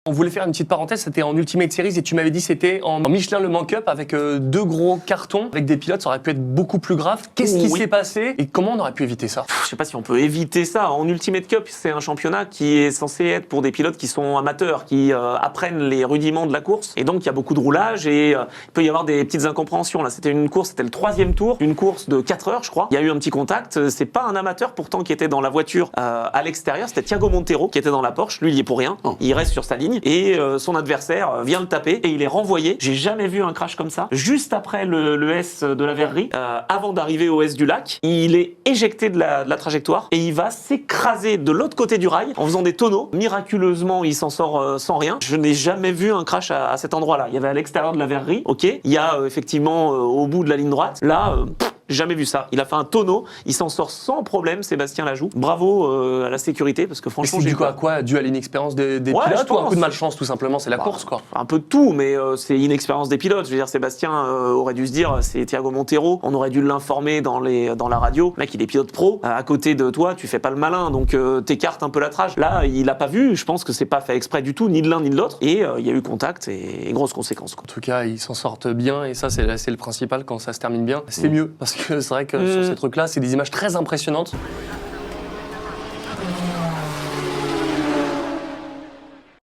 On voulait faire une petite parenthèse, c'était en Ultimate Series et tu m'avais dit c'était en Michelin Le Mans Cup avec 2 gros cartons avec des pilotes, ça aurait pu être beaucoup plus grave. Qu'est-ce qui s'est passé et comment on aurait pu éviter ça? Je sais pas si on peut éviter ça. En Ultimate Cup, c'est un championnat qui est censé être pour des pilotes qui sont amateurs, qui apprennent les rudiments de la course. Et donc, il y a beaucoup de roulage et il peut y avoir des petites incompréhensions. Là, c'était une course, c'était le 3e tour, une course de 4 heures, je crois. Il y a eu un petit contact. C'est pas un amateur pourtant qui était dans la voiture à l'extérieur. C'était Thiago Montero qui était dans la Porsche. Lui, il y est pour rien. Il reste sur sa ligne et son adversaire vient le taper et il est renvoyé. J'ai jamais vu un crash comme ça. Juste après le S de la Verrerie, avant d'arriver au S du lac, il est éjecté de la trajectoire et il va s'écraser de l'autre côté du rail en faisant des tonneaux. Miraculeusement, il s'en sort sans rien. Je n'ai jamais vu un crash à cet endroit-là. Il y avait à l'extérieur de la Verrerie, ok. Il y a effectivement au bout de la ligne droite. Là, jamais vu ça. Il a fait un tonneau, il s'en sort sans problème, Sébastien Lajoux. Bravo à la sécurité, parce que franchement... C'est dû à quoi? Dû à l'inexpérience des pilotes ou un coup de malchance tout simplement? C'est la course quoi. Un peu de tout, mais c'est inexpérience des pilotes. Je veux dire, Sébastien aurait dû se dire, c'est Thiago Montero, on aurait dû l'informer dans la radio. Le mec, il est pilote pro, à côté de toi, tu fais pas le malin, donc t'écartes un peu la trage. Là, il a pas vu, je pense que c'est pas fait exprès du tout, ni de l'un ni de l'autre, et il y a eu contact et grosse conséquence, quoi. En tout cas, ils s'en sortent bien, et ça, c'est le principal quand ça se termine bien. C'est mieux, parce que c'est vrai que sur ces trucs-là, c'est des images très impressionnantes.